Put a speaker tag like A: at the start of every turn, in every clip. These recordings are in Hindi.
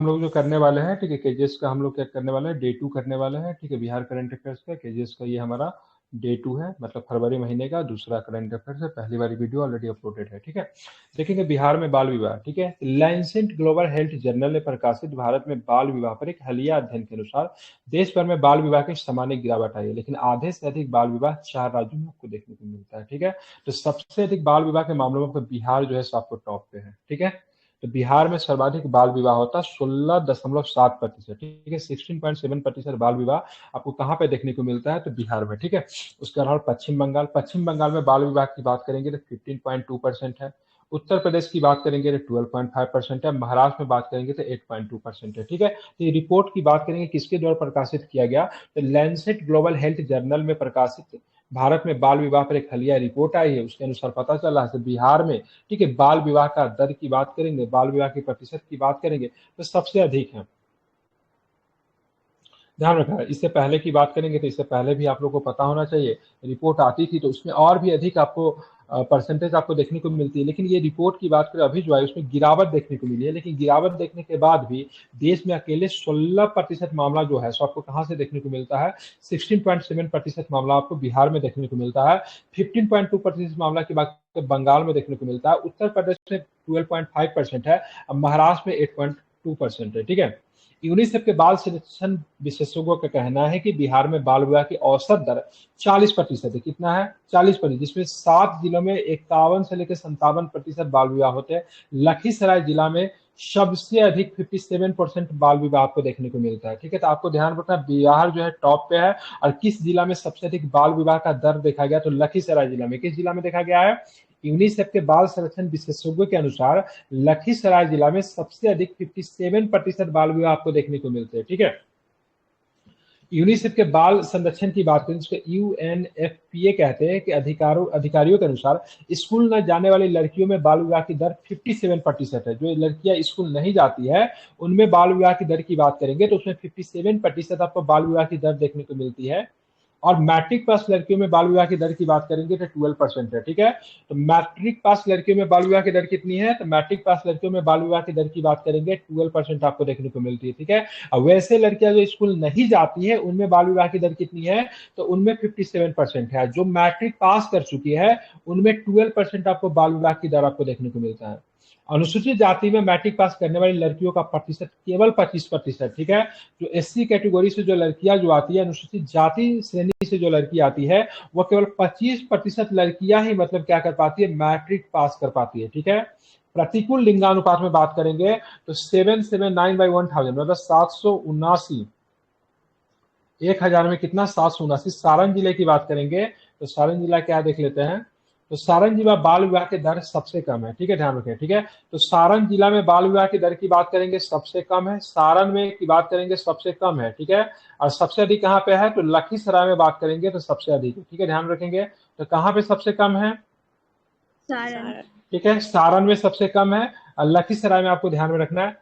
A: हम लोग जो करने वाले हैं, ठीक है, केजीएस का हम लोग क्या करने वाले हैं, डे 2 करने वाले हैं, ठीक है, बिहार करंट अफेयर्स का केजीएस का ये हमारा डे 2 है, मतलब फरवरी महीने का दूसरा करंट अफेयर्स है। पहली वाली वीडियो ऑलरेडी अपलोडेड है, ठीक है। देखेंगे बिहार में बाल विवाह, ठीक है। लैंसेट ग्लोबल हेल्थ जर्नल ने प्रकाशित भारत में बाल विवाह पर एक हालिया अध्ययन के अनुसार देश भर में बाल विवाह की सामान्य गिरावट आई है, लेकिन आधे से अधिक बाल विवाह 4 राज्यों में आपको देखने को मिलता है, ठीक है। तो सबसे अधिक बाल विवाह के मामलों में आपको बिहार जो है सो आपको टॉप पे है, ठीक है। तो बिहार में सर्वाधिक बाल विवाह होता है 16.7%, ठीक है। 16.7% बाल विवाह आपको कहाँ पे देखने को मिलता है, तो बिहार में, ठीक है। उसके अलावा पश्चिम बंगाल में बाल विवाह की बात करेंगे तो 15.2% है। उत्तर प्रदेश की बात करेंगे तो 12.5% है। महाराष्ट्र में बात करेंगे तो 8.2% है, ठीक है। तो ये रिपोर्ट की बात करेंगे किसके द्वारा प्रकाशित किया गया, तो लैंसेट ग्लोबल हेल्थ जर्नल में प्रकाशित भारत में बाल विवाह पर एक हालिया रिपोर्ट आई है, उसके अनुसार पता चला है बिहार में, ठीक है, बाल विवाह का दर की बात करेंगे, बाल विवाह के प्रतिशत की बात करेंगे तो सबसे अधिक है। ध्यान रखना, इससे पहले की बात करेंगे तो इससे पहले भी आप लोग को पता होना चाहिए, रिपोर्ट आती थी तो उसमें और भी अधिक आपको परसेंटेज आपको देखने को मिलती है, लेकिन ये रिपोर्ट की बात करें अभी जो है उसमें गिरावट देखने को मिली है। लेकिन गिरावट देखने के बाद भी देश में अकेले 16% मामला जो है सो आपको कहाँ से देखने को मिलता है, 16.7% मामला आपको बिहार में देखने को मिलता है। 15.2% मामला की बात बंगाल में देखने को मिलता है। उत्तर प्रदेश में 12.5% है। महाराष्ट्र में 8.2% है, ठीक है। यूनिसेफ के बाल संरक्षण विशेषज्ञों का कहना है कि बिहार में बाल विवाह की औसत दर 40% है। कितना है, 40%, जिसमें 7 जिलों में 51 से लेकर 57% बाल विवाह होते हैं। लखीसराय जिला में सबसे अधिक 57% बाल विवाह आपको देखने को मिलता है, ठीक है। तो आपको ध्यान रखना बिहार जो है टॉप पे है। और किस जिला में सबसे अधिक बाल विवाह का दर देखा गया, तो लखीसराय जिला में। किस जिला में देखा गया है, यूनिसेफ के बाल संरक्षण विशेषज्ञों के अनुसार लखीसराय जिला में सबसे अधिक 57% बाल विवाह आपको देखने को मिलते हैं, ठीक है। यूनिसेफ के बाल संरक्षण की बात करें जिसको यूएनएफपीए कहते हैं कि अधिकारियों के अनुसार स्कूल न जाने वाली लड़कियों में बाल विवाह की दर 57% है। जो लड़कियां स्कूल नहीं जाती है उनमें बाल विवाह की दर की बात करेंगे तो उसमें 57% आपको बाल विवाह की दर देखने को मिलती है। और मैट्रिक पास लड़कियों में बाल विवाह की दर की बात करेंगे तो 12% है, ठीक है। तो मैट्रिक पास लड़कियों में बाल विवाह की दर कितनी है, तो मैट्रिक पास लड़कियों में बाल विवाह की दर की बात करेंगे 12% आपको देखने को मिलती है, ठीक है। अब वैसे लड़कियां जो स्कूल नहीं जाती है उनमें बाल विवाह की दर कितनी है, तो उनमें 57% है। जो मैट्रिक पास कर चुकी है उनमें 12% आपको बाल विवाह की दर आपको देखने को मिलता है। अनुसूचित जाति में मैट्रिक पास करने वाली लड़कियों का प्रतिशत केवल 25%, ठीक है। जो एससी कैटेगरी से जो लड़कियां जो आती है, अनुसूचित जाति श्रेणी से जो लड़की आती है, वो केवल 25% लड़कियां ही मतलब क्या कर पाती है, मैट्रिक पास कर पाती है, ठीक है। प्रतिकूल लिंगानुपात में बात करेंगे तो 779/1000 मतलब 779, 1000 में कितना, 779। सारण जिले की बात करेंगे तो सारण जिला क्या देख लेते हैं, तो सारण जिला बाल विवाह की दर सबसे कम है, ठीक है, ध्यान रखें, ठीक है। तो सारण जिला में बाल विवाह की दर की बात करेंगे सबसे कम है, सारण में की बात करेंगे सबसे कम है, ठीक है। और सबसे अधिक कहाँ पे है, तो लखीसराय में बात करेंगे तो सबसे अधिक है, ठीक है, ध्यान रखेंगे। तो कहाँ पे सबसे कम है,
B: सारण,
A: ठीक है, सारण में सबसे कम है। और लखीसराय में आपको ध्यान में रखना है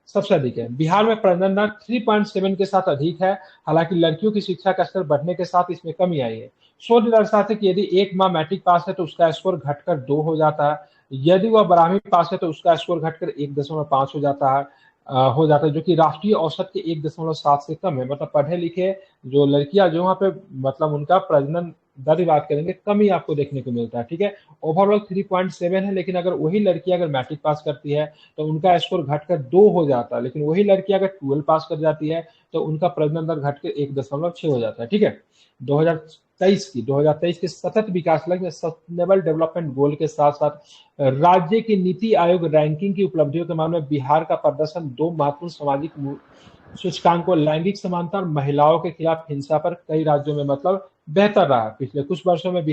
A: सबसे अधिक है। बिहार में प्रजनन दर 3.7 के साथ अधिक है। हालांकि लड़कियों की शिक्षा का स्तर बढ़ने के साथ इसमें कमी आई है। शोध दर्शाते कि यदि एक माह मैट्रिक पास है तो उसका स्कोर घटकर 2 हो जाता है। यदि वह 12वीं पास है तो उसका स्कोर घटकर 1.5 हो जाता है, जो कि राष्ट्रीय औसत के 1.7 से कम है। मतलब पढ़े लिखे जो लड़कियां जो वहाँ पे मतलब उनका प्रजनन दर की बात करेंगे कम ही आपको देखने को मिलता है, ठीक है। ओवरऑल 3.7 है, लेकिन अगर वही लड़की अगर मैट्रिक पास करती है तो उनका स्कोर घटकर 2 हो जाता है। लेकिन वही लड़की अगर 12 पास कर जाती है तो उनका प्रजनन दर घटकर 1.6 हो जाता है, ठीक है। 2023 के सतत विकास लक्ष्य सस्टेनेबल डेवलपमेंट गोल के साथ साथ राज्य की नीति आयोग रैंकिंग की उपलब्धियों के मामले में बिहार का प्रदर्शन 2 महत्वपूर्ण सामाजिक सूचकांकों लैंगिक समानता और महिलाओं के खिलाफ हिंसा पर कई राज्यों में मतलब बेहतर रहा। पिछले कुछ वर्षों में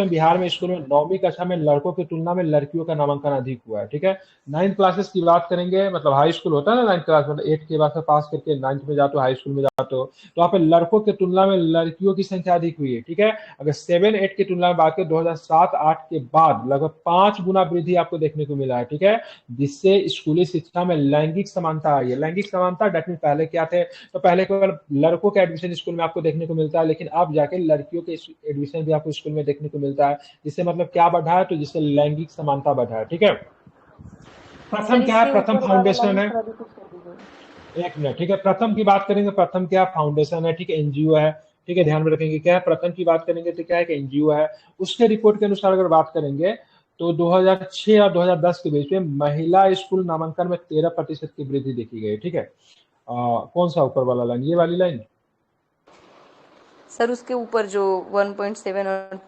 A: बिहार में स्कूल में 9वीं कक्षा में लड़कों की तुलना में लड़कियों का नामांकन अधिक हुआ है, ठीक है। 9th क्लासेस की बात करेंगे, मतलब हाई स्कूल होता है ना 9th क्लास, मतलब 8 के बाद पास करके 9th में जाते हो, हाई स्कूल में जाते हो, तो वहाँ पे लड़कों की तुलना में लड़कियों की संख्या अधिक हुई है, ठीक है। अगर 7-8 की तुलना में बात करें 2007-8 के बाद लगभग 5 गुना वृद्धि आपको देखने को मिला है, ठीक है। जिससे स्कूली शिक्षा में लैंगिक समानता आई है। लैंगिक समानता डेट मीन पहले क्या थे, तो पहले केवल लड़कों के एडमिशन स्कूल में आपको देखने को मिलता है, लेकिन अब जाके लड़कियों के एडमिशन भी आपको स्कूल में देखने को मिलता है। जिससे मतलब क्या बढ़ा है, तो जिससे लैंगिक समानता बढ़ा है, ठीक है। प्रथम क्या है, प्रथम फाउंडेशन है। एक मिनट, ठीक है, प्रथम की बात करेंगे, प्रथम क्या फाउंडेशन है, ठीक है, एनजीओ है, ठीक है, ध्यान में रखेंगे क्या है, प्रथम की बात करेंगे तो क्या है कि एनजीओ है। उसके रिपोर्ट के अनुसार अगर बात करेंगे तो 2006 और 2010 के बीच में महिला स्कूल नामांकन में 13% की वृद्धि देखी गई, ठीक है। कौन सा ऊपर वाला लाइन, ये वाली लाइन?
C: सर उसके ऊपर जो 1.7 और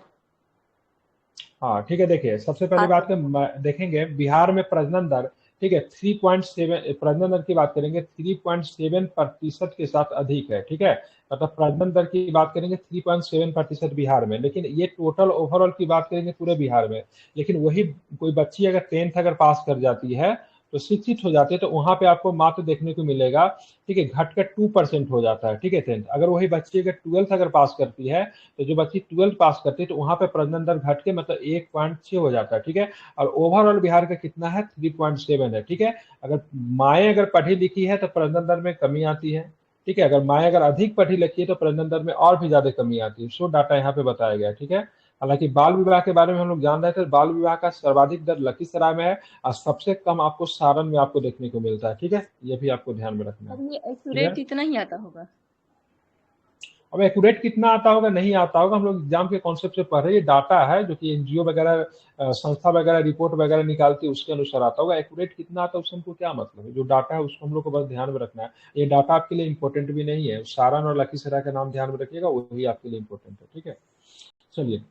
A: हाँ ठीक है, देखिए सबसे पहली
C: हाँ
A: बात कर देखेंगे बिहार में प्रजनन दर, ठीक है, 3.7 प्रजनन दर की बात करेंगे 3.7% के साथ अधिक है, ठीक है। मतलब प्रजनन दर की बात करेंगे 3.7% बिहार में, लेकिन ये टोटल ओवरऑल की बात करेंगे पूरे बिहार में। लेकिन वही कोई बच्ची अगर 10th अगर पास कर जाती है तो शिक्षित हो जाती है तो वहां पे आपको मात्र देखने को मिलेगा, ठीक है, घटकर 2% हो जाता है, ठीक है, 10th। अगर वही बच्ची अगर 12th अगर पास करती है तो जो बच्ची 12th पास करती है तो वहां पे प्रजनन दर घट के मतलब 1.6 हो जाता है, ठीक है। और ओवरऑल बिहार का कितना है, 3.7 है, ठीक है। अगर माएँ अगर पढ़ी लिखी है तो प्रजनन दर में कमी आती है, ठीक है। अगर माएँ अगर अधिक पढ़ी लिखी है तो प्रजनन दर में और भी ज्यादा कमी आती है। सो डाटा यहाँ पे बताया गया है, ठीक है। हालांकि बाल विवाह के बारे में हम लोग जान रहे थे, बाल विवाह का सर्वाधिक दर लखीसराय में है और सबसे कम आपको सारण में आपको देखने को मिलता है, ठीक है। ये भी आपको ध्यान में रखना है।
B: अब ये एक्यूरेट इतना ही आता होगा।
A: अब एक्यूरेट कितना आता होगा नहीं आता होगा, हम लोग एग्जाम के कॉन्सेप्ट से पढ़ रहे हैं, ये डाटा है जो कि एनजीओ वगैरह संस्था वगैरह रिपोर्ट वगैरह निकालती है उसके अनुसार आता होगा। एक्यूरेट कितना आता है उससे हमको क्या मतलब है, जो डाटा है उसको हम लोग को बस ध्यान में रखना है। ये डाटा आपके लिए इंपॉर्टेंट भी नहीं है, सारण और लखीसराय का नाम ध्यान में रखिएगा, वही आपके लिए इंपॉर्टेंट है, ठीक है। चलिए,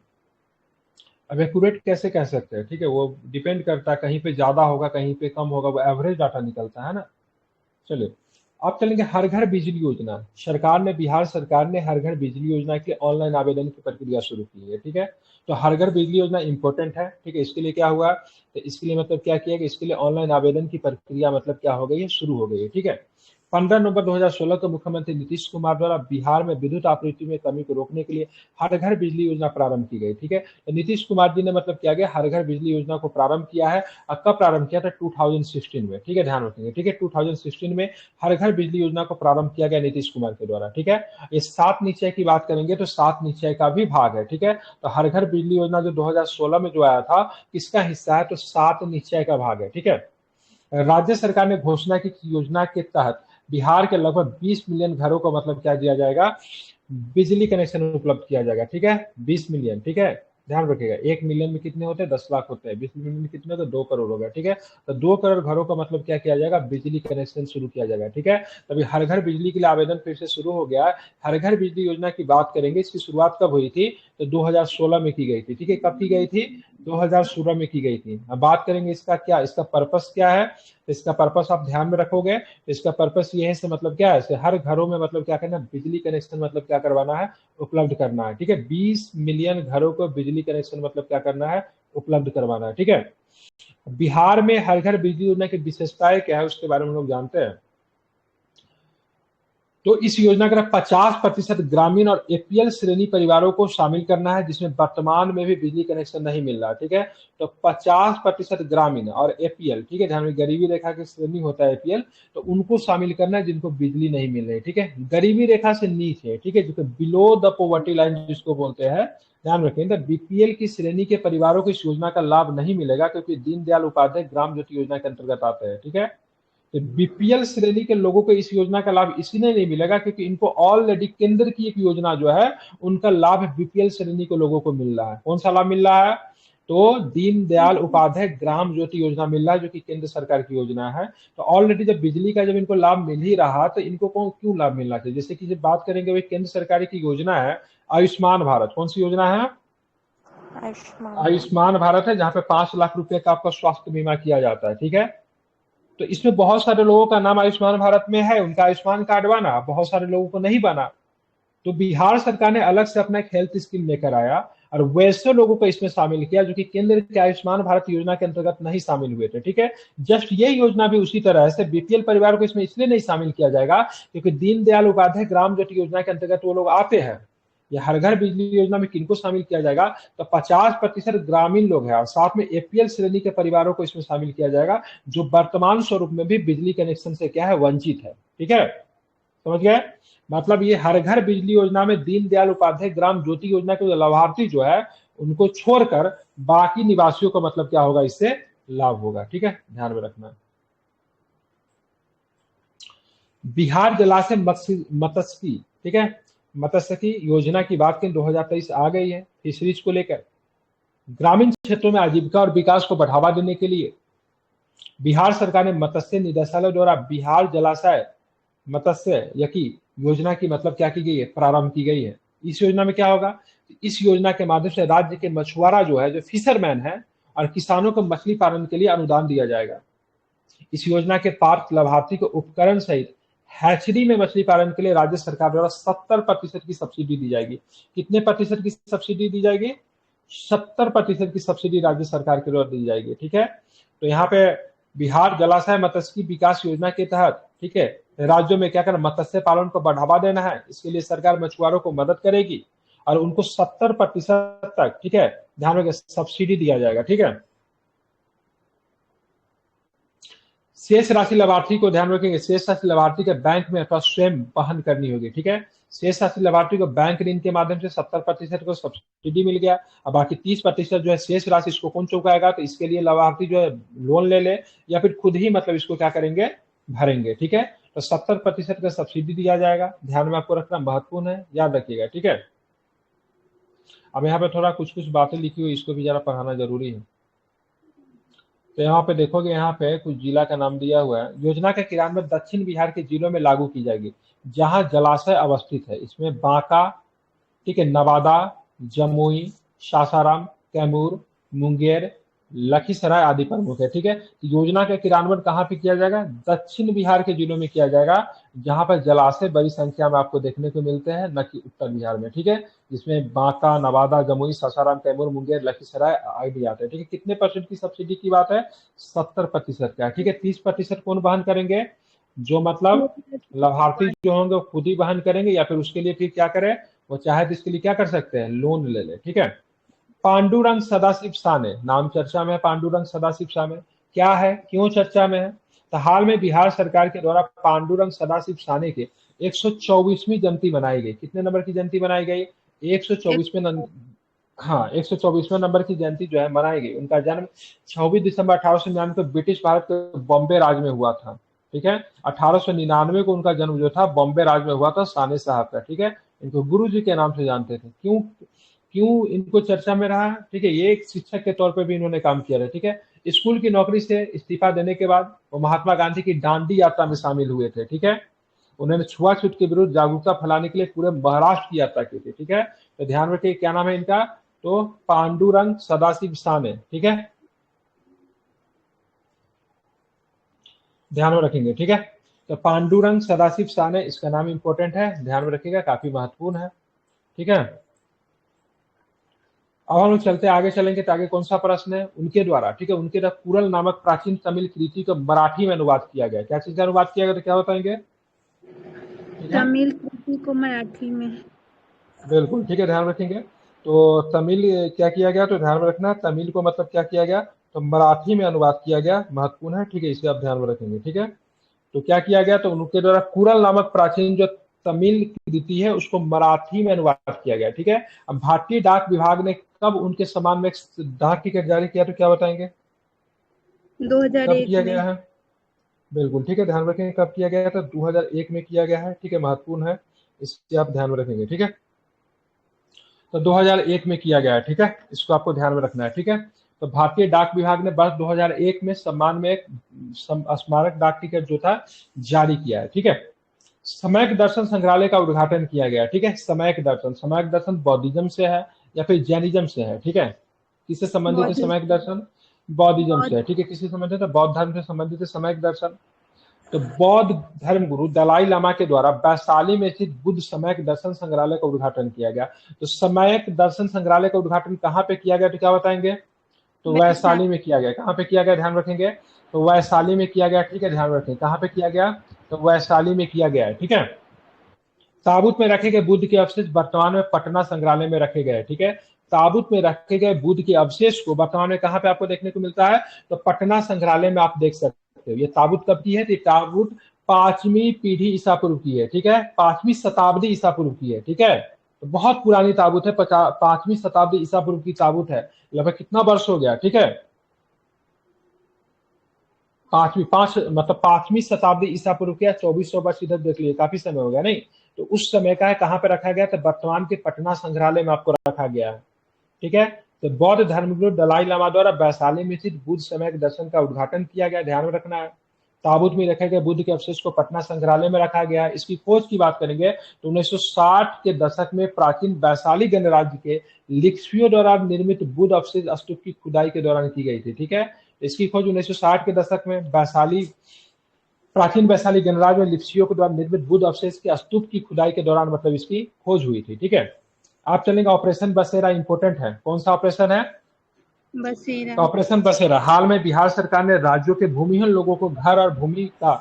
A: अब एक्यूरेट कैसे कह सकते हैं, ठीक है, वो डिपेंड करता है, कहीं पे ज्यादा होगा कहीं पे कम होगा, वो एवरेज डाटा निकलता है ना। चलिए, अब चलेंगे हर घर बिजली योजना। सरकार ने, बिहार सरकार ने हर घर बिजली योजना के लिए ऑनलाइन आवेदन की प्रक्रिया शुरू की है, ठीक है। तो हर घर बिजली योजना इंपॉर्टेंट है, ठीक है। इसके लिए क्या हुआ, तो इसके लिए मतलब क्या किया कि इसके लिए ऑनलाइन आवेदन की प्रक्रिया मतलब क्या हो गई है, शुरू हो गई है, ठीक है। 15 नवंबर 2016 को मुख्यमंत्री नीतीश कुमार द्वारा बिहार में विद्युत आपूर्ति में कमी को रोकने के लिए हर घर बिजली योजना प्रारंभ की गई, ठीक है। तो नीतीश कुमार जी ने मतलब क्या किया, हर घर बिजली योजना को प्रारंभ किया है। और कब प्रारंभ किया था, 2016 में, ठीक है, ध्यान रखेंगे, ठीक है, 2016 में हर घर बिजली योजना को प्रारंभ किया गया नीतीश कुमार के द्वारा, ठीक है। ये 7 निश्चय की बात करेंगे तो 7 निश्चय का भी भाग है, ठीक है। तो हर घर बिजली योजना जो 2016 में जो आया था किसका हिस्सा है, तो 7 निश्चय का भाग है, ठीक है। राज्य सरकार ने घोषणा की योजना के तहत बिहार के लगभग 20 मिलियन घरों को मतलब क्या दिया जाएगा, बिजली कनेक्शन उपलब्ध किया जाएगा, ठीक है। 20 मिलियन, ठीक है, ध्यान रखिएगा। 1 मिलियन में कितने होते हैं, 10 लाख होते हैं, 20 मिलियन में कितने होते हैं, 2 करोड़ हो गया, ठीक है। तो 2 करोड़ घरों का मतलब क्या किया जाएगा, बिजली कनेक्शन शुरू किया जाएगा, ठीक है। तभी हर घर बिजली के लिए आवेदन फिर से शुरू हो गया है। हर घर बिजली योजना की बात करेंगे, इसकी शुरुआत कब हुई थी, तो 2016 में की गई थी, ठीक है। कब की गई थी, 2016 में की गई थी। अब बात करेंगे इसका क्या, इसका पर्पस क्या है, इसका पर्पस आप ध्यान में रखोगे। इसका पर्पस ये है, मतलब क्या है, हर घरों में मतलब क्या करना, बिजली कनेक्शन मतलब क्या करवाना है, उपलब्ध करना है, ठीक है। 20 मिलियन घरों को बिजली कनेक्शन मतलब क्या करना है, उपलब्ध करवाना है, ठीक है। बिहार में हर घर बिजली योजना की विशेषताएं क्या है उसके बारे में हम लोग जानते हैं। तो इस योजना का 50% ग्रामीण और एपीएल श्रेणी परिवारों को शामिल करना है जिसमें वर्तमान में भी बिजली कनेक्शन नहीं मिल रहा, ठीक है। तो 50% ग्रामीण और एपीएल, ठीक है, ध्यान में, गरीबी रेखा की श्रेणी होता है एपीएल, तो उनको शामिल करना है जिनको बिजली नहीं मिल रही, ठीक है। गरीबी रेखा से नीचे, ठीक है, जो बिलो द पॉवर्टी लाइन जिसको बोलते हैं, ध्यान रखें, तो बीपीएल की श्रेणी के परिवारों को इस योजना का लाभ नहीं मिलेगा क्योंकि दीनदयाल उपाध्याय ग्राम ज्योति योजना के अंतर्गत आते हैं, ठीक है। तो बीपीएल श्रेणी के लोगों को इस योजना का लाभ इसलिए नहीं मिलेगा क्योंकि इनको ऑलरेडी केंद्र की एक योजना जो है उनका लाभ बीपीएल श्रेणी के लोगों को मिल रहा है। कौन सा लाभ मिल रहा है, तो दीनदयाल उपाध्याय ग्राम ज्योति योजना मिल रहा है जो कि केंद्र सरकार की योजना है। तो ऑलरेडी जब बिजली का जब इनको लाभ मिल ही रहा तो इनको क्यों लाभ मिलना चाहिए। जैसे कि जब बात करेंगे वही केंद्र सरकार की योजना है आयुष्मान भारत। कौन सी योजना है, आयुष्मान भारत है, जहां पे 5 लाख रुपए का आपका स्वास्थ्य बीमा किया जाता है, ठीक है। तो इसमें बहुत सारे लोगों का नाम आयुष्मान भारत में है, उनका आयुष्मान कार्ड बना, बहुत सारे लोगों को नहीं बना। तो बिहार सरकार ने अलग से अपना एक हेल्थ स्कीम लेकर आया और वैसे लोगों को इसमें शामिल किया जो कि केंद्र के आयुष्मान भारत योजना के अंतर्गत नहीं शामिल हुए थे, ठीक है। जस्ट ये योजना भी उसी तरह से बीपीएल परिवार को इसमें इसलिए नहीं शामिल किया जाएगा क्योंकि दीनदयाल उपाध्याय ग्राम ज्योति योजना के अंतर्गत वो लोग आते हैं। ये हर घर बिजली योजना में किनको शामिल किया जाएगा, तो 50% ग्रामीण लोग हैं और साथ में एपीएल श्रेणी के परिवारों को इसमें शामिल किया जाएगा जो वर्तमान स्वरूप में भी बिजली कनेक्शन से क्या है, वंचित है, ठीक है, समझ गए। मतलब ये हर घर बिजली योजना में दीनदयाल उपाध्याय ग्राम ज्योति योजना के लाभार्थी जो है उनको छोड़कर बाकी निवासियों को मतलब क्या होगा, इससे लाभ होगा, ठीक है, ध्यान में रखना। बिहार जलाशय मत्स्यकी, ठीक है, मत्स्यकी योजना की बात करें 2023 आ गई है फिशरीज को लेकर। ग्रामीण क्षेत्रों में आजीविका और विकास को बढ़ावा देने के लिए बिहार सरकार ने मत्स्य निदेशालय द्वारा बिहार जलाशय मत्स्यकी योजना की मतलब क्या की गई है, प्रारंभ की गई है। इस योजना में क्या होगा, इस योजना के माध्यम से राज्य के मछुआरा जो है, जो फिशरमैन है, और किसानों को मछली पालन के लिए अनुदान दिया जाएगा। इस योजना के पात्र लाभार्थी को उपकरण सहित हैचरी में मछली पालन के लिए राज्य सरकार द्वारा 70% की सब्सिडी दी जाएगी। कितने प्रतिशत की सब्सिडी दी जाएगी? 70% की सब्सिडी राज्य सरकार के द्वारा दी जाएगी, ठीक है। तो यहाँ पे बिहार जलाशय मत्स्यकी विकास योजना के तहत, ठीक है, राज्यों में क्या करना, मत्स्य पालन को बढ़ावा देना है। इसके लिए सरकार मछुआरों को मदद करेगी और उनको 70% तक, ठीक है, ध्यान रखिए, सब्सिडी दिया जाएगा, ठीक है। शेष राशि लाभार्थी को ध्यान रखेंगे, शेष राशि लाभार्थी के बैंक में अथवा स्वयं वहन करनी होगी, ठीक है। शेष राशि लाभार्थी को बैंक ऋण के माध्यम से 70% को सब्सिडी मिल गया। अब बाकी 30% जो है शेष राशि, इसको कौन चुकाएगा? तो इसके लिए लाभार्थी जो है लोन ले ले या फिर खुद ही मतलब इसको क्या करेंगे, भरेंगे, ठीक है। तो 70% का सब्सिडी दिया जाएगा। ध्यान में आपको रखना महत्वपूर्ण है, याद रखिएगा, ठीक है। अब यहाँ पे थोड़ा कुछ बातें लिखी हुई, इसको भी जरा पढ़ाना जरूरी है। तो यहाँ पे देखोगे, यहाँ पे कुछ जिला का नाम दिया हुआ है। योजना का क्रियान्वयन दक्षिण बिहार के जिलों में लागू की जाएगी जहां जलाशय अवस्थित है। इसमें बांका, ठीक है, नवादा, जमुई, सासाराम, कैमूर, मुंगेर, लखीसराय आदि प्रमुख है, ठीक है। योजना का क्रियान्वयन कहाँ पे किया जाएगा? दक्षिण बिहार के जिलों में किया जाएगा जहां पर जलाशय बड़ी संख्या में आपको देखने को मिलते हैं, न कि उत्तर बिहार में, ठीक है। जिसमें बांका, नवादा, जमुई, सासाराम, कैमूर, मुंगेर, लखीसराय आदि आते हैं, ठीक है। कितने परसेंट की सब्सिडी की बात है? 70% का, ठीक है। 30% कौन वहन करेंगे? जो मतलब लाभार्थी जो होंगे वो खुद ही वहन करेंगे, या फिर उसके लिए फिर क्या करें, वो चाहे तो इसके लिए क्या कर सकते हैं, लोन ले ले, ठीक है। पांडुरंग सदाशिव साने, नाम चर्चा में है, पांडुरंग सदाशिव साने क्या है, क्यों चर्चा में है? तो हाल में बिहार सरकार के द्वारा पांडुरंग सदाशिव साने के 124वीं जयंती मनाई गई। कितने नंबर की जयंती मनाई गई? 124वें, हाँ, 124वें नंबर की जयंती जो है मनाई गई। उनका जन्म 26 दिसंबर 1899 को ब्रिटिश भारत के बॉम्बे राज्य में हुआ था, ठीक है। 1899 को उनका जन्म जो था बॉम्बे राज्य में हुआ था, साने साहब का, ठीक है। इनको गुरु जी के नाम से जानते थे। क्यों क्यों इनको चर्चा में रहा, ठीक है? ये एक शिक्षक के तौर पे भी इन्होंने काम किया है, ठीक है। स्कूल की नौकरी से इस्तीफा देने के बाद वो महात्मा गांधी की दांडी यात्रा में शामिल हुए थे, ठीक है। उन्होंने छुआछूत के विरुद्ध जागरूकता फैलाने के लिए पूरे महाराष्ट्र की यात्रा की थी, ठीक है। तो ध्यान रखिए, क्या नाम है इनका? तो पांडुरंग सदाशिव साने, ठीक है, ध्यान में रखेंगे, ठीक है। तो पांडुरंग सदाशिव साने, इसका नाम इंपॉर्टेंट है, ध्यान में रखिएगा, काफी महत्वपूर्ण है, ठीक है। अब हम लोग चलते आगे चलेंगे तो आगे कौन सा प्रश्न है उनके द्वारा, ठीक है, उनके द्वारा कुरल नामक प्राचीन तमिल कृति को मराठी में अनुवाद किया गया। क्या चीज का अनुवाद किया गया, तो क्या बताएंगे?
B: तमिल कृति को मराठी में,
A: बिल्कुल, ठीक है, ध्यान रखेंगे। तो तमिल क्या किया गया, तो ध्यान में रखना, तमिल को मतलब क्या किया गया, तो मराठी में अनुवाद किया गया, महत्वपूर्ण है, ठीक है, इसे आप ध्यान में रखेंगे, ठीक है। तो क्या किया गया, तो उनके द्वारा कुरल नामक प्राचीन जो तमिल कृति है उसको मराठी में अनुवाद किया गया, ठीक है। अब भारतीय डाक विभाग ने कब उनके सम्मान में डाक टिकट जारी किया, तो क्या बताएंगे?
B: 2001
A: कब किया गया है? बिल्कुल, ठीक है, ध्यान रखेंगे, कब किया गया है, तो 2001 में किया गया है, ठीक है, महत्वपूर्ण है, इससे आप ध्यान में रखेंगे, ठीक है। तो 2001 में किया गया है, ठीक है, इसको आपको ध्यान में रखना है, ठीक है। तो भारतीय डाक विभाग ने वर्ष 2001 में सम्मान में एक स्मारक डाक टिकट जो था जारी किया है, ठीक है। समयक दर्शन संग्रहालय का उद्घाटन किया गया, ठीक है। समयक दर्शन बौद्धिज्म से है या फिर जैनिज्म से है, ठीक है। किससे संबंधित है समयक दर्शन? बौद्धिज्म से है, ठीक है। किससे संबंधित है? बौद्ध धर्म से संबंधित है समयक दर्शन। तो बौद्ध धर्म गुरु दलाई लामा के द्वारा वैशाली में स्थित बुद्ध समयक दर्शन संग्रहालय का उद्घाटन किया गया। तो समयक दर्शन संग्रहालय का उद्घाटन कहाँ पे किया गया, तो क्या बताएंगे? तो वैशाली में किया गया। कहाँ पे किया गया, ध्यान रखेंगे, तो वैशाली में किया गया, ठीक है, ध्यान रखें, कहाँ पे किया गया, तो वैशाली में किया गया है, ठीक है। ताबूत में रखे गए बुद्ध के अवशेष वर्तमान में पटना संग्रहालय में रखे गए, ठीक है। ताबूत में रखे गए बुद्ध के अवशेष को वर्तमान में कहाँ पे आपको देखने को मिलता है, तो पटना संग्रहालय में आप देख सकते हो। ये ताबूत कब की है, तो ताबूत 5वीं पीढ़ी ईसा पूर्व की है, ठीक है, 5वीं शताब्दी ईसा पूर्व की है, ठीक है। तो बहुत पुरानी ताबूत है, 5वीं शताब्दी ईसा पूर्व की ताबूत है। लगभग कितना वर्ष हो गया, ठीक है, पांचवी शताब्दी ईसा पूर्व के 2400 वर्ष इधर देख लिए, काफी समय हो गया नहीं। तो उस समय का है, कहाँ पे रखा गया, तो वर्तमान के पटना संग्रहालय में आपको रखा गया है। ठीक है, तो बौद्ध धर्मगुरु दलाई लामा द्वारा वैशाली में स्थित बुद्ध समय के दर्शन का उद्घाटन किया गया, ध्यान में रखना है। ताबूत में रखे गए बुद्ध के अवशेष को पटना संग्रहालय में रखा गया। इसकी खोज की बात करेंगे तो 1960 के दशक में प्राचीन वैशाली गणराज्य के लिच्छवियों द्वारा निर्मित बुद्ध अवशेष स्तूप की खुदाई के दौरान की गई थी। ठीक है, इसकी खोज 1960 के दशक में प्राचीन वैशाली गणराज्य में लिच्छवियों के द्वारा निर्मित बुद्ध अवशेष के स्तूप की खुदाई के दौरान मतलब इसकी खोज हुई थी। ठीक है, आप चलेंगे ऑपरेशन बसेरा, इंपोर्टेंट है। कौन सा ऑपरेशन है?
B: बसेरा।
A: तो ऑपरेशन बसेरा। हाल में बिहार सरकार ने राज्यों के भूमिहीन लोगों को घर और भूमि का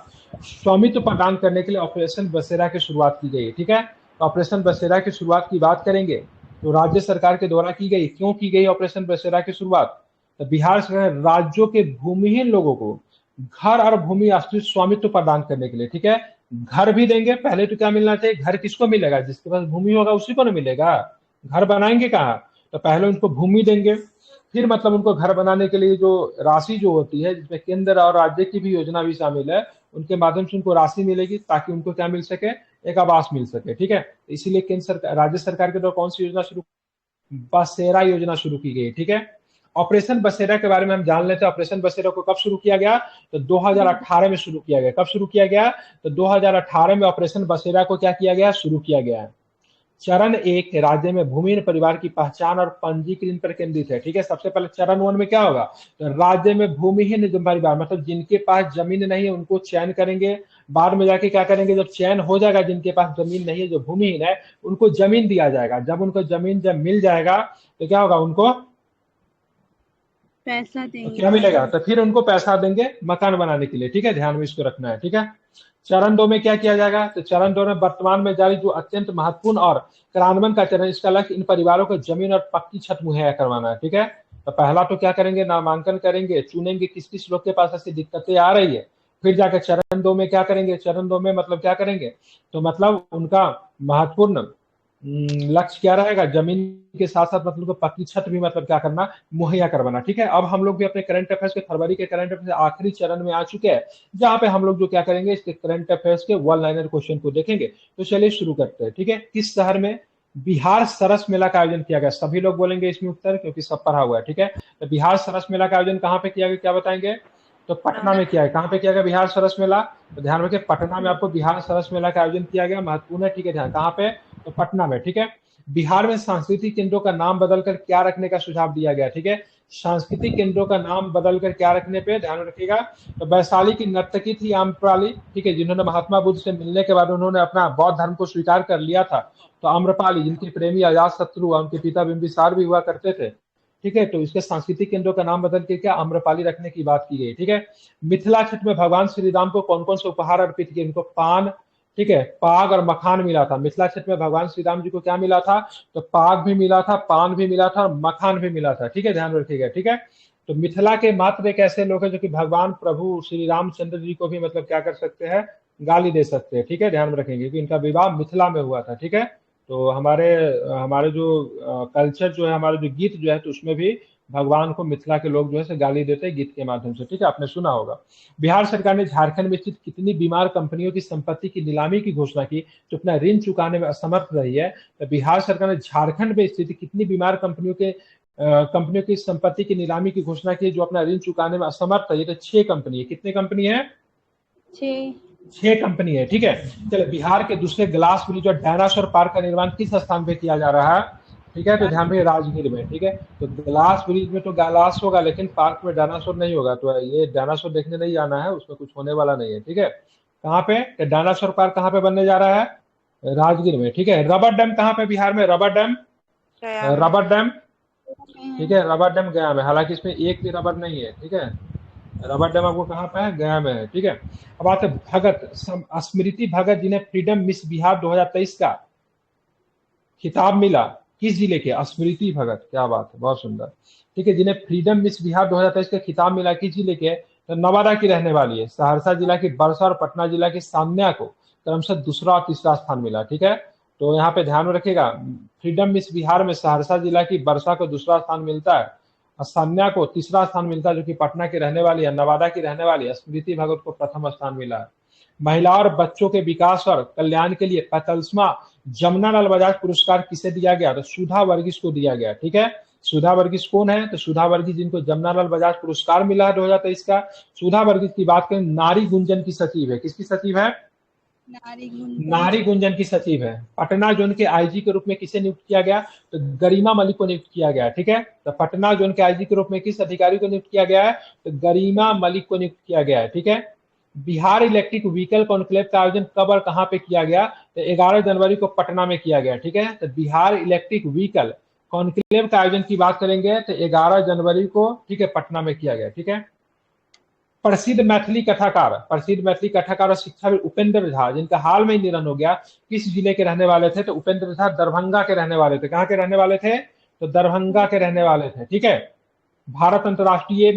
A: स्वामित्व प्रदान करने के लिए ऑपरेशन बसेरा की शुरुआत की गई। ठीक है, तो ऑपरेशन बसेरा की शुरुआत की बात करेंगे तो राज्य सरकार के द्वारा की गई। क्यों की गई ऑपरेशन बसेरा की शुरुआत? तो बिहार सरकार राज्यों के भूमिहीन लोगों को घर और भूमि स्वामित्व प्रदान करने के लिए। ठीक है, घर भी देंगे। पहले तो क्या मिलना चाहिए? घर किसको मिलेगा? जिसके पास भूमि होगा उसी को ना मिलेगा। घर बनाएंगे कहाँ? तो पहले उनको भूमि देंगे, फिर मतलब उनको घर बनाने के लिए जो राशि जो होती है, जिसमें केंद्र और राज्य की भी योजना भी शामिल है, उनके माध्यम से उनको राशि मिलेगी ताकि उनको क्या मिल सके? एक आवास मिल सके। ठीक है, इसीलिए केंद्र सरकार राज्य सरकार के द्वारा कौन सी योजना शुरू? बसेरा योजना शुरू की गई। ठीक है, ऑपरेशन बसेरा के बारे में हम जान लेते हैं। ऑपरेशन बसेरा को कब शुरू किया गया? तो 2018 में शुरू किया गया। कब शुरू किया गया? तो 2018 में ऑपरेशन बसेरा को क्या किया गया? शुरू किया गया है। चरण 1 राज्य में भूमिहीन परिवार की पहचान और पंजीकरण पर केंद्रित है। ठीक है, सबसे पहले चरण 1 में क्या होगा? तो राज्य में भूमिहीन परिवार मतलब जिनके पास जमीन नहीं है उनको चयन करेंगे। बाद में जाके क्या करेंगे? जब चयन हो जाएगा, जिनके पास जमीन नहीं है, जो भूमिहीन है, उनको जमीन दिया जाएगा। जब उनको जमीन मिल जाएगा तो क्या होगा? उनको
B: पैसा देंगे।
A: तो क्या मिलेगा? तो फिर उनको पैसा देंगे मकान बनाने के लिए। ठीक है, ध्यान में इसको रखना है। ठीक है, चरण 2 में क्या किया जाएगा? तो चरण 2 में वर्तमान में जारी जो अत्यंत महत्वपूर्ण और क्रियान्वयन का चरण, इसका लक्ष्य इन परिवारों को जमीन और पक्की छत मुहैया करवाना है। ठीक है, तो पहला तो क्या करेंगे? नामांकन करेंगे, चुनेंगे किस किस लोग के पास ऐसी दिक्कतें आ रही है। फिर जाकर चरण 2 में क्या करेंगे? चरण 2 में मतलब क्या करेंगे? तो मतलब उनका महत्वपूर्ण लक्ष्य क्या रहेगा? जमीन के साथ साथ मतलब को पक्की छत भी मतलब क्या करना? मुहैया करवाना। ठीक है, अब हम लोग भी अपने करंट अफेयर्स के फरवरी के करंट अफेयर्स आखिरी चरण में आ चुके हैं, जहां पे हम लोग जो क्या करेंगे? इसके करंट अफेयर्स के वन लाइनर क्वेश्चन को देखेंगे। तो चलिए शुरू करते हैं। ठीक है, किस शहर में बिहार सरस मेला का आयोजन किया गया? सभी लोग बोलेंगे इसमें उत्तर, क्योंकि सब पढ़ा हुआ है। ठीक है, तो बिहार सरस मेला का आयोजन कहाँ पे किया गया? क्या बताएंगे? तो पटना में किया है। कहाँ पे किया गया बिहार सरस मेला? तो ध्यान रखिए, पटना में आपको बिहार सरस मेला का आयोजन किया गया, महत्वपूर्ण है। ठीक है, ध्यान कहाँ पे? तो पटना में। ठीक है, बिहार में सांस्कृतिक केंद्रों का नाम बदलकर क्या रखने का सुझाव दिया गया? ठीक है, सांस्कृतिक केंद्रों का नाम बदलकर क्या रखने पे ध्यान रखिएगा? तो वैशाली की नर्तकी थी आम्रपाली। ठीक है, जिन्होंने महात्मा बुद्ध से मिलने के बाद उन्होंने अपना बौद्ध धर्म को स्वीकार कर लिया था। तो आम्रपाली, जिनके प्रेमी अजात शत्रु उनके पिता बिंबिसार भी हुआ करते थे। ठीक है, तो इसके सांस्कृतिक केंद्रों का नाम बदल के क्या आम्रपाली रखने की बात की गई। ठीक है, मिथिला छठ में भगवान श्री राम को कौन कौन से उपहार अर्पित किए? इनको पान, ठीक है, पाग और मखान मिला था। मिथिला छठ में भगवान श्री राम जी को क्या मिला था? तो पाग भी मिला था, पान भी मिला था और मखान भी मिला था। ठीक है, ध्यान रखिएगा। ठीक है, तो मिथिला के मात्र एक ऐसे लोग हैं जो कि भगवान प्रभु श्री रामचंद्र जी को भी मतलब क्या कर सकते हैं? गाली दे सकते हैं। ठीक है, ध्यान में रखेंगे, क्योंकि इनका विवाह मिथिला में हुआ था। ठीक है, तो हमारे हमारे जो कल्चर जो है, हमारे जो गीत जो है, तो उसमें भी भगवान को मिथिला के लोग जो है गाली देते हैं गीत के माध्यम से। ठीक है, आपने सुना होगा। बिहार सरकार ने झारखंड में स्थित कितनी बीमार कंपनियों की संपत्ति की नीलामी की घोषणा की जो अपना ऋण चुकाने में असमर्थ रही है? तो बिहार सरकार ने झारखंड में स्थित कितनी बीमार कंपनियों की संपत्ति की नीलामी की घोषणा की जो अपना ऋण चुकाने में असमर्थ है? ये तो 6 कंपनी है। कितनी कंपनी है? 6 कंपनी है। ठीक है, चलो, बिहार के दूसरे ग्लास ब्रिज और डायनासोर पार्क का निर्माण किस स्थान पे किया जा रहा है? ठीक है, तो ध्यान रखिए, राजगीर में। ठीक है, तो ग्लास ब्रिज में तो ग्लास होगा, लेकिन पार्क में डायनासोर नहीं होगा। तो ये डायनासोर देखने नहीं जाना है, उसमें कुछ होने वाला नहीं है। ठीक है, कहाँ पे डायनासोर पार्क कहाँ पे बनने जा रहा है? राजगीर में। ठीक है, रबर डैम कहाँ पे बिहार में? रबर डैम ठीक है, रबर डैम गया में। हालांकि इसमें एक भी रबर नहीं है। ठीक है, रबर डैम आपको कहाँ पे है? गया में है। ठीक है, अब आते भगत स्मृति भगत, जिन्हें फ्रीडम मिस बिहार 2023 का खिताब मिला, किस जिले के? स्मृति भगत, क्या बात है, बहुत सुंदर। ठीक है, जिन्हें फ्रीडम मिस बिहार 2023 का खिताब मिला, किस जिले के? तो नवादा की रहने वाली है। सहरसा जिला की बरसा और पटना जिला की सान्या को क्रमशः दूसरा और तीसरा स्थान मिला। ठीक है, तो यहाँ पे ध्यान में रखिएगा, फ्रीडम मिस बिहार में सहरसा जिला की बरसा को दूसरा स्थान मिलता है सन्या को तीसरा स्थान मिलता है, जो कि पटना की रहने वाली है, नवादा की रहने वाली है। स्मृति भगत को प्रथम स्थान मिला है। महिला और बच्चों के विकास और कल्याण के लिए 45वां जमुनालाल बजाज पुरस्कार किसे दिया गया? तो सुधा वर्गीस को दिया गया। ठीक है, सुधा वर्गीस कौन है? तो सुधा वर्गीस जिनको जमुनालाल बजाज पुरस्कार मिला है 2023 का। सुधा वर्गीस की बात करें, नारी गुंजन की सचिव है। किसकी सचिव है? नारी गुंजन की सचिव है। पटना जोन के आईजी के रूप में किसे नियुक्त किया गया? तो गरिमा मलिक को नियुक्त किया गया। ठीक है, तो पटना जोन के आईजी के रूप में किस अधिकारी को नियुक्त किया गया है? तो गरिमा मलिक को नियुक्त किया गया है। ठीक है, बिहार इलेक्ट्रिक व्हीकल कॉन्क्लेव का आयोजन कब और कहां पे किया गया? तो 11 जनवरी को पटना में किया गया। ठीक है, तो बिहार इलेक्ट्रिक व्हीकल कॉन्क्लेव का आयोजन की बात करेंगे तो 11 जनवरी को, ठीक है, पटना में किया गया। ठीक है, प्रसिद्ध मैथिली कथाकार और शिक्षाविद उपेंद्र झा, जिनका हाल में ही निधन हो गया, किस जिले के रहने वाले थे? तो उपेंद्र झा दरभंगा के रहने वाले थे। कहां के रहने वाले थे? तो दरभंगा के रहने वाले थे। ठीक है, भारत अंतर्राष्ट्रीय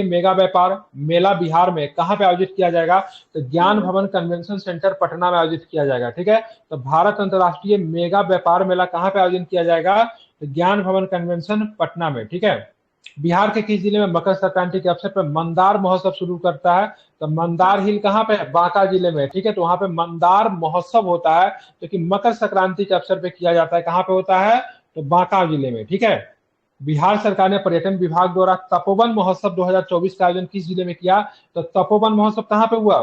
A: मेगा व्यापार मेला बिहार में कहां पे आयोजित किया जाएगा? तो ज्ञान भवन कन्वेंशन सेंटर पटना में आयोजित किया जाएगा। ठीक है, तो भारत अंतर्राष्ट्रीय मेगा व्यापार मेला कहां पे आयोजित किया जाएगा? तो ज्ञान भवन कन्वेंशन पटना में। ठीक है, बिहार के किस जिले में मकर संक्रांति के अवसर पर मंदार महोत्सव शुरू करता है? तो मंदार हिल कहां पे है? बांका जिले में। ठीक है, तो वहां पे मंदार महोत्सव होता है, जो कि मकर संक्रांति के अवसर पर किया जाता है। कहां पे होता है? तो बांका जिले में। ठीक है, बिहार सरकार ने पर्यटन विभाग द्वारा तपोवन महोत्सव 2024 का आयोजन किस जिले में किया? तो तपोवन महोत्सव कहां पे हुआ?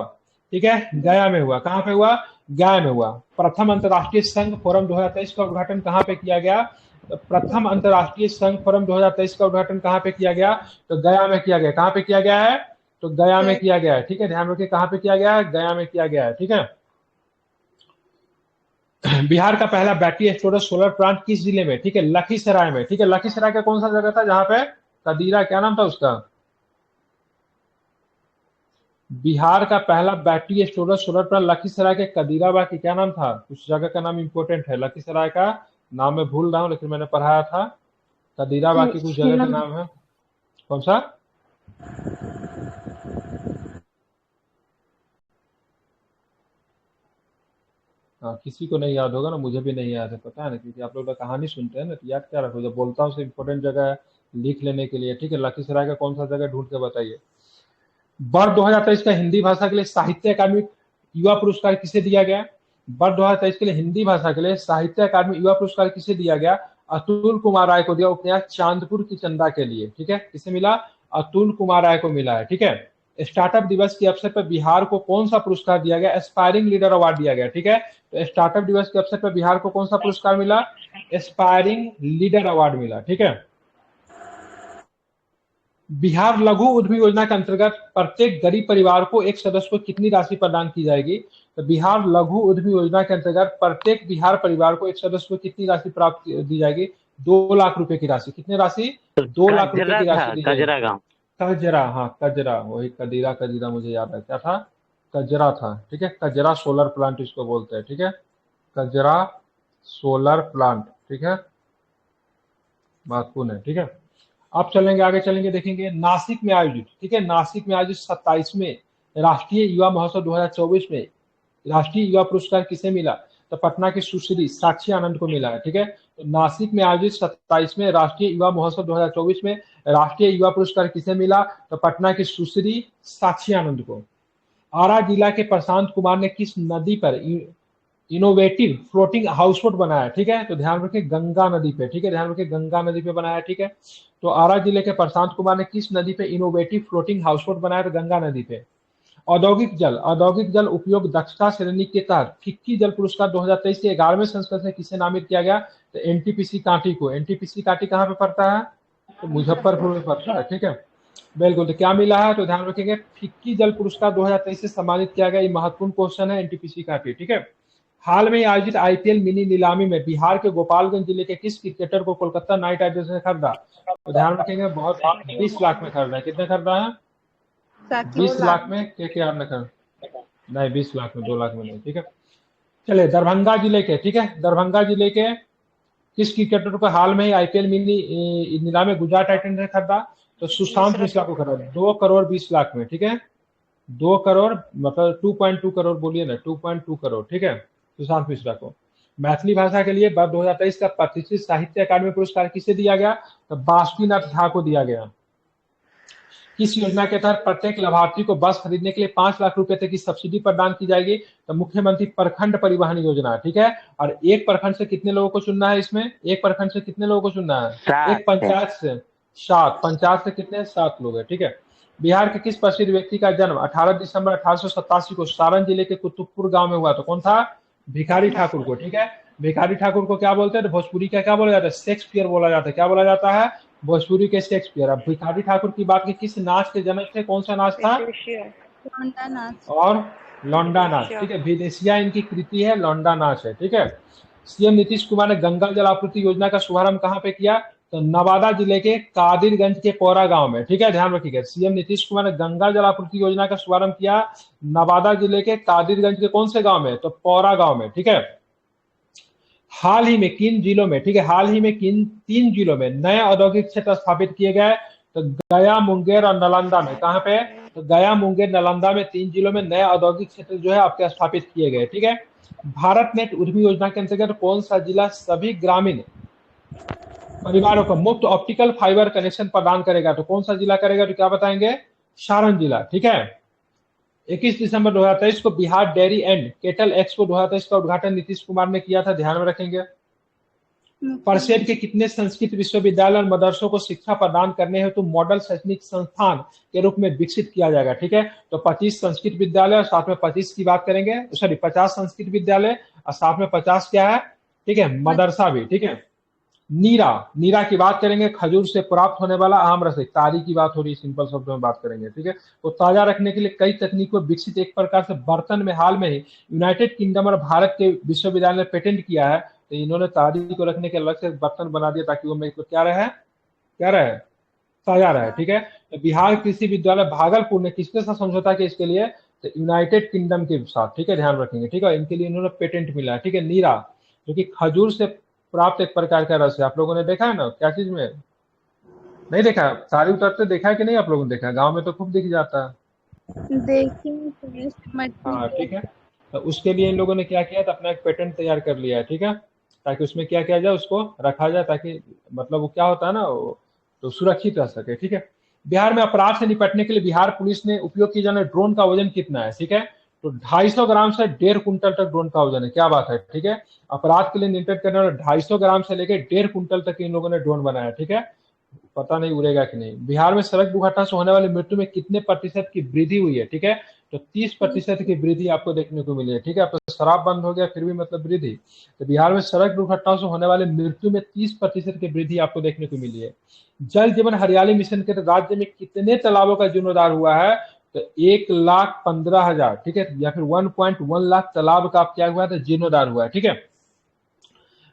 A: ठीक है, गया में हुआ। कहां पे हुआ? गया में हुआ। प्रथम अंतर्राष्ट्रीय संघ फोरम 2023 का उद्घाटन कहां पे किया गया? तो प्रथम अंतर्राष्ट्रीय संघ फोरम 2023 का उद्घाटन कहां पे किया गया? तो गया में किया गया। कहां पे किया गया है? तो गया में किया गया है। ठीक है, ध्यान रखिए, कहां पे किया गया है? गया में किया गया है। ठीक है, बिहार का पहला बैटरी स्टोरेज सोलर प्लांट किस जिले में? ठीक है, लखीसराय में। ठीक है, लखीसराय का कौन सा जगह था जहां पे? कदीरा, क्या नाम था उसका? बिहार का पहला battery storage solar plant Lakhisarai के कदीराबाग की क्या नाम था? उस जगह का नाम इंपोर्टेंट है। लखीसराय का नाम मैं भूल रहा हूं, लेकिन मैंने पढ़ाया था। कदीराबाग की कुछ जगह का नाम है। कौन सा? हाँ, किसी को नहीं याद होगा ना, मुझे भी नहीं याद है, पता है ना, क्योंकि आप लोग तो कहानी सुनते हैं ना, तो याद क्या रखो, जब बोलता हूँ इंपोर्टेंट जगह है लिख लेने के लिए। ठीक है, लखीसराय का कौन सा जगह ढूंढ के बताइए। वर्ष 2023 का हिंदी भाषा के लिए साहित्य अकादमी युवा पुरस्कार किसे दिया गया? वर्ष 2023 के लिए हिंदी भाषा के लिए साहित्य अकादमी युवा पुरस्कार किसे दिया गया? अतुल कुमार राय को दिया, उपन्यास चांदपुर की चंदा के लिए। ठीक है, किसे मिला? अतुल कुमार राय को मिला है। ठीक है, स्टार्टअप दिवस के अवसर पर बिहार को कौन सा पुरस्कार दिया गया? एस्पायरिंग लीडर अवार्ड दिया गया। ठीक है, तो स्टार्टअप दिवस के अवसर पर बिहार को कौन सा पुरस्कार मिला? एस्पायरिंग लीडर अवार्ड मिला। ठीक है, बिहार लघु उद्यमी योजना के अंतर्गत प्रत्येक गरीब परिवार को एक सदस्य को कितनी राशि प्रदान की जाएगी? तो बिहार लघु उद्यमी योजना के अंतर्गत प्रत्येक बिहार परिवार को एक सदस्य को कितनी राशि प्राप्त दी जाएगी? 2 लाख रुपए की राशि। कितनी राशि? 2 लाख रुपए की राशि दी जाएगी। कजरा, हाँ कजरा, वही कदीरा कजीरा मुझे याद है, क्या था? कजरा था। ठीक है, कजरा सोलर प्लांट इसको बोलते हैं। ठीक है, कजरा सोलर प्लांट। ठीक है, महत्वपूर्ण है। ठीक है, अब चलेंगे आगे, चलेंगे देखेंगे नासिक में आयोजित, ठीक है, नासिक में आयोजित 27वें राष्ट्रीय युवा महोत्सव 2024 में राष्ट्रीय युवा पुरस्कार किसे मिला? तो पटना की सुश्री साक्षी आनंद को मिला है। ठीक है, तो नासिक में आयोजित 27वें राष्ट्रीय युवा महोत्सव 2024 में राष्ट्रीय युवा पुरस्कार किसे मिला? तो पटना की सुश्री साक्षी आनंद को। आरा जिला के प्रशांत कुमार ने किस नदी पर इनोवेटिव फ्लोटिंग हाउसबोट बनाया? ठीक है, तो ध्यान रखिए गंगा नदी पे। ठीक है, ध्यान रखिए गंगा नदी पे बनाया। ठीक है, तो आरा जिले के प्रशांत कुमार ने किस नदी पे इनोवेटिव फ्लोटिंग हाउसबोट बनाया? तो गंगा नदी पे। औद्योगिक जल उपयोग दक्षता श्रेणी के तहत फिक्की जल पुरस्कार 2023 के 11वें संस्करण से किसे नामित किया गया? तो एनटीपीसी कांटी को। एनटीपीसी कांटी कहाँ पे पड़ता है? तो मुजफ्फरपुर में पड़ता है। ठीक है, बिल्कुल, तो क्या मिला है? तो ध्यान रखेंगे फिक्की जल पुरस्कार 2023 से सम्मानित किया गया। ये महत्वपूर्ण क्वेश्चन है, एनटीपीसी कांटी। ठीक है, हाल में आयोजित आईपीएल मिनी नीलामी में बिहार के गोपालगंज जिले के किस क्रिकेटर को कोलकाता नाइट राइडर्स ने खरीदा? तो ध्यान रखेंगे बहुत 20 लाख में खरीदा है। कितने खरीदा है? 20 लाख में केकेआर ने खरीदा। नहीं, 20 लाख में, 2 लाख में नहीं। ठीक है, चलिए दरभंगा जिले के, ठीक है, दरभंगा जिले के किस क्रिकेटर को हाल में ही आईपीएल मिनी नीलामी गुजरात टाइटंस ने खरीदा? तो सुशांत मिश्रा को खरीदा 2 करोड़ 20 लाख में। ठीक है, 2 करोड़ मतलब 2.2 करोड़ बोलिए ना, 2.2 करोड़। ठीक है, सुशांत मिश्रा को। मैथिली भाषा के लिए वर्ष 2023 का प्रतिष्ठित साहित्य अकादमी पुरस्कार किसे दिया गया? तो बासुकीनाथ झा को दिया गया। किस योजना के तहत प्रत्येक लाभार्थी को बस खरीदने के लिए 5 लाख रुपए तक की सब्सिडी प्रदान की जाएगी? तो मुख्यमंत्री प्रखंड परिवहन योजना, ठीक है। और एक प्रखंड से कितने लोगों को चुनना है इसमें? एक प्रखंड से कितने लोगों को चुनना है? एक पंचायत से 7, पंचायत से कितने? 7 लोग है, ठीक है। बिहार के किस प्रसिद्ध व्यक्ति का जन्म 18 दिसंबर 1887 को सारण जिले के कुतुबपुर गांव में हुआ? तो कौन था? भिखारी ठाकुर को, ठीक है। भिखारी ठाकुर को क्या बोलते हैं? तो भोजपुरी का क्या बोला जाता है? शेक्सपियर बोला जाता है। क्या बोला जाता है? भोजपुरी के शेक्सपियर। अब भिखारी ठाकुर की बात की, किस नाच के जनक थे? कौन सा नाच था?
B: लौंडा नाच
A: और लौंडा नाच, ठीक है। विदेशिया इनकी कृति है, लौंडा नाच है, ठीक है। सीएम नीतीश कुमार ने गंगा जल आपूर्ति योजना का शुभारंभ कहां पे किया? तो नवादा जिले के कादिरगंज के पौरा गांव में, ठीक है। ध्यान रखिएगा, सीएम नीतीश कुमार ने गंगा जल आपूर्ति योजना का शुभारंभ किया नवादा जिले के कादिरगंज के कौन से गांव में? तो पौरा गांव में, ठीक है। हाल ही में किन जिलों में, ठीक है, हाल ही में किन 3 जिलों में नए औद्योगिक क्षेत्र स्थापित किए गए? तो गया, मुंगेर और नालंदा में। कहां पे? तो गया, मुंगेर, नालंदा में 3 जिलों में नए औद्योगिक क्षेत्र जो है आपके स्थापित किए गए, ठीक है। भारत नेट उद्यमी योजना के अंतर्गत कौन सा जिला सभी ग्रामीण परिवारों को मुफ्त ऑप्टिकल फाइबर कनेक्शन प्रदान करेगा? तो कौन सा जिला करेगा? तो क्या बताएंगे? सारण जिला, ठीक है। 21 दिसंबर 2023 को Bihar dairy and kettle expo 2023 का उद्घाटन नीतीश कुमार ने किया था, ध्यान में रखेंगे। परिषद के कितने संस्कृत विश्वविद्यालय और मदरसों को शिक्षा प्रदान करने हेतु मॉडल शैक्षणिक संस्थान के रूप में विकसित किया जाएगा? ठीक है, तो 25 संस्कृत विद्यालय और साथ में 25 की बात करेंगे, सॉरी 50 संस्कृत विद्यालय और साथ में 50 क्या है, ठीक है, मदरसा भी। ठीक है, नीरा की बात करेंगे, खजूर से प्राप्त होने वाला आम रस, तारी की बात हो रही है, सिंपल शब्दों में बात करेंगे। ठीक है, तो ताजा रखने के लिए कई तकनीकों विकसित एक प्रकार से बर्तन में हाल में ही यूनाइटेड किंगडम और भारत के विश्वविद्यालय ने पेटेंट किया है, तो इन्होंने तारी को रखने के अलग से बर्तन बना दिया ताकि वो में क्या रहे ताजा रहे। ठीक है, तो बिहार कृषि विद्यालय भागलपुर ने किसके साथ समझौता किया इसके लिए, तो यूनाइटेड किंगडम के साथ। ठीक है, ध्यान रखेंगे। ठीक है, इनके लिए इन्होंने पेटेंट मिला है। ठीक है, नीरा जो कि खजूर से प्राप्त एक प्रकार का रस है, आप लोगों ने देखा है ना, क्या चीज में नहीं देखा, सारी उतरते देखा है कि नहीं, आप लोगों ने देखा, गांव में तो खूब दिख जाता है।
B: हाँ,
A: ठीक है, तो उसके लिए इन लोगों ने क्या किया, तो अपना एक पेटेंट तैयार कर लिया है। ठीक है, ताकि उसमें क्या किया जाए, उसको रखा जाए, ताकि मतलब वो क्या होता है ना, तो सुरक्षित रह सके। ठीक है, बिहार में अपराध से निपटने के लिए बिहार पुलिस ने उपयोग किए जाने ड्रोन का वजन कितना है? ठीक है, तो 250 ग्राम से 1.5 कुंटल तक ड्रोन का वजन है। क्या बात है। ठीक है, अपराध के लिए नियंत्रित करने वाले 250 ग्राम से लेकर 1.5 कुंटल तक इन लोगों ने ड्रोन बनाया। ठीक है, पता नहीं उड़ेगा कि नहीं। बिहार में सड़क दुर्घटना से होने वाली मृत्यु में कितने प्रतिशत की वृद्धि हुई है? ठीक है, तो 30% की वृद्धि आपको देखने को मिली है। ठीक है, अब तो शराब बंद हो गया फिर भी मतलब वृद्धि, तो बिहार में सड़क दुर्घटनाओं से होने वाले मृत्यु में 30% की वृद्धि आपको देखने को मिली है। जल जीवन हरियाली मिशन के राज्य में कितने तालाबों का जीर्णोद्धार हुआ है? तो 1,15,000, ठीक है, या फिर 1.1 लाख तालाब का क्या हुआ है, जीर्णोद्धार हुआ है। ठीक है,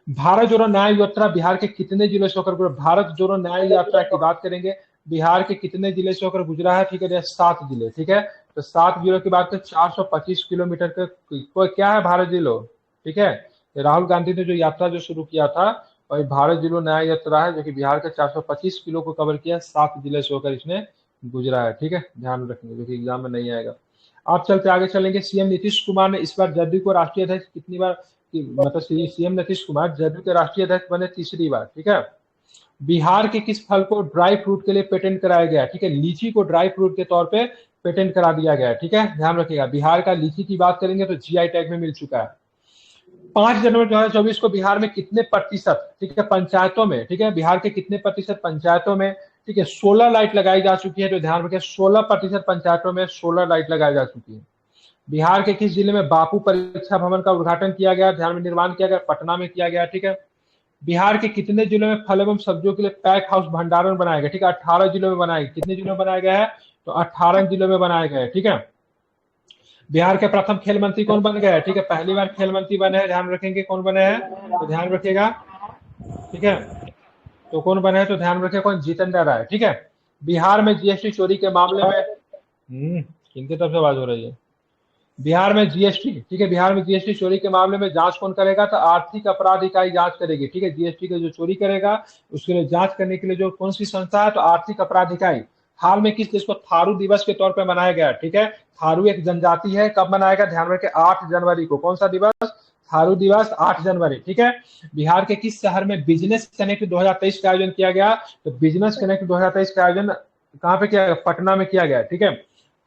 A: भारत जोड़ो न्याय यात्रा बिहार के कितने जिले से होकर गुजरा? भारत जोड़ो न्याय यात्रा की बात करेंगे, बिहार के कितने जिले से होकर गुजरा है? ठीक है, 7 जिले। ठीक है, तो 7 जिलों की बात करें, 425 किलोमीटर का कोई क्या है, भारत जिलो। ठीक है, राहुल गांधी ने जो यात्रा जो शुरू किया था और भारत जिलो न्याय यात्रा है, जो कि बिहार के 425 किलो को कवर किया, 7 जिले से होकर इसने गुजरा है। ठीक है, ध्यान रखेंगे, जो कि एग्जाम में नहीं आएगा। आप चलते आगे चलेंगे। सीएम नीतीश कुमार ने इस बार जदयू को राष्ट्रीय अध्यक्ष कितनी बार, मतलब सीएम नीतीश कुमार जदयू के राष्ट्रीय अध्यक्ष बने 3री बार। ठीक है, बिहार के किस फल को ड्राई फ्रूट के लिए पेटेंट कराया गया? ठीक है, लीची को ड्राई फ्रूट के तौर पे पेटेंट करा दिया गया है। ठीक है, ध्यान रखिएगा। बिहार का लीची की बात करेंगे तो जीआई टैग में मिल चुका है। 5 जनवरी 2024 को बिहार में कितने प्रतिशत, ठीक है, पंचायतों में, ठीक है, बिहार के कितने प्रतिशत पंचायतों में, ठीक है, सोलर लाइट लगाई जा चुकी है? तो ध्यान रखिए, 16% पंचायतों में सोलर लाइट लगाई जा चुकी है। बिहार के किस जिले में बापू परीक्षा भवन का उद्घाटन किया गया, ध्यान में निर्माण किया गया? पटना में किया गया। ठीक है, बिहार के कितने जिलों में फल एवं सब्जियों के लिए पैक हाउस भंडारण बनाया गया? ठीक है, 18 जिलों में बनाया। कितने जिलों में बनाया गया है? तो 18 जिलों में बनाया गया है। ठीक है, बिहार के प्रथम खेल मंत्री कौन बन गए? ठीक है, पहली बार खेल मंत्री बने हैं, ध्यान रखेंगे कौन बने हैं, तो ध्यान रखिएगा। ठीक है, तो कौन बने हैं, तो ध्यान रखिए कौन, जितेंद्र राय। ठीक है, बिहार में जीएसटी चोरी के मामले में किनकी तरफ से आवाज हो रही है? बिहार में जीएसटी, ठीक है, बिहार में जीएसटी चोरी के मामले में जांच कौन करेगा? तो आर्थिक अपराध इकाई जांच करेगी। ठीक है, जीएसटी के जो चोरी करेगा उसके लिए जांच करने के लिए जो कौन सी संस्था है, तो आर्थिक अपराध इकाई। हाल में किस देश को थारू दिवस के तौर पर मनाया गया? ठीक है, थारू एक जनजाति है, कब मनाएगा, ध्यान रखें 8 जनवरी को। कौन सा दिवस? थारू दिवस 8 जनवरी, ठीक है। बिहार के किस शहर में बिजनेस कनेक्ट 2023 का आयोजन किया गया? तो बिजनेस कनेक्ट 2023 का आयोजन कहाँ पे किया गया? पटना में किया गया, ठीक है।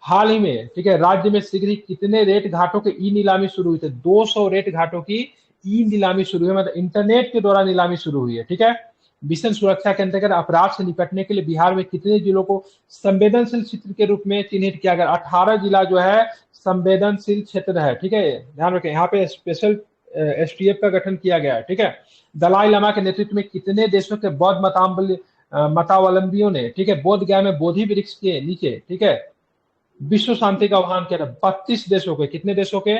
A: हाल ही में, ठीक है, राज्य में शीघ्र ही कितने रेत घाटों की ई नीलामी शुरू हुई थी? 200 रेत घाटों की ई नीलामी शुरू हुई, मतलब इंटरनेट के द्वारा नीलामी शुरू हुई है, ठीक है। मिशन सुरक्षा के अंतर्गत अपराध से निपटने के लिए बिहार में कितने जिलों को संवेदनशील क्षेत्र के रूप में चिन्हित किया गया? 18 जिला जो है संवेदनशील क्षेत्र है, ठीक है। ध्यान रखें, यहाँ पे स्पेशल एसटीएफ का गठन किया गया है, ठीक है। दलाई लामा के नेतृत्व में कितने देशों के बौद्ध मतावलंबियों ने, ठीक है, बोध गया में बोधि वृक्ष के नीचे, ठीक है, विश्व शांति का आह्वान किया था? 32 देशों के, कितने देशों के?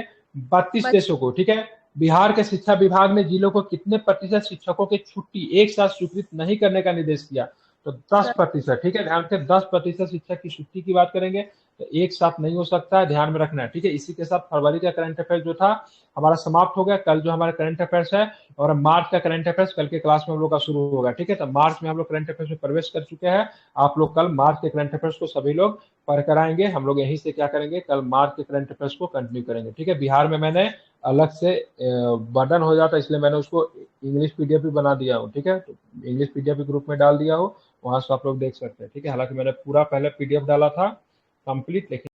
A: 32 देशों को, ठीक है। बिहार के शिक्षा विभाग ने जिलों को कितने प्रतिशत शिक्षकों की छुट्टी एक साथ स्वीकृत नहीं करने का निर्देश दिया? तो 10%, ठीक है। ध्यान रखें, 10% शिक्षक की छुट्टी की बात करेंगे तो एक साथ नहीं हो सकता है, ध्यान में रखना है, ठीक है। इसी के साथ फरवरी का करंट अफेयर जो था हमारा समाप्त हो गया। कल जो हमारा करंट अफेयर्स है और मार्च का करंट अफेयर्स कल के क्लास में हम लोग का शुरू होगा, ठीक है। तो मार्च में हम लोग करंट अफेयर्स में प्रवेश कर चुके हैं। आप लोग कल मार्च के करंट अफेयर्स को सभी लोग पढ़ कर आएंगे। हम लोग यहीं से क्या करेंगे, कल मार्च के करंट अफेयर्स को कंटिन्यू करेंगे, ठीक है। बिहार में मैंने अलग से बर्डन हो जाता है, इसलिए मैंने उसको इंग्लिश पीडीएफ भी बना दिया हूँ, ठीक है। तो इंग्लिश पीडीएफ ग्रुप में डाल दिया हो, वहां से आप लोग देख सकते हैं, ठीक है। हालांकि मैंने पूरा पहले पीडीएफ डाला था कंप्लीट, लेकिन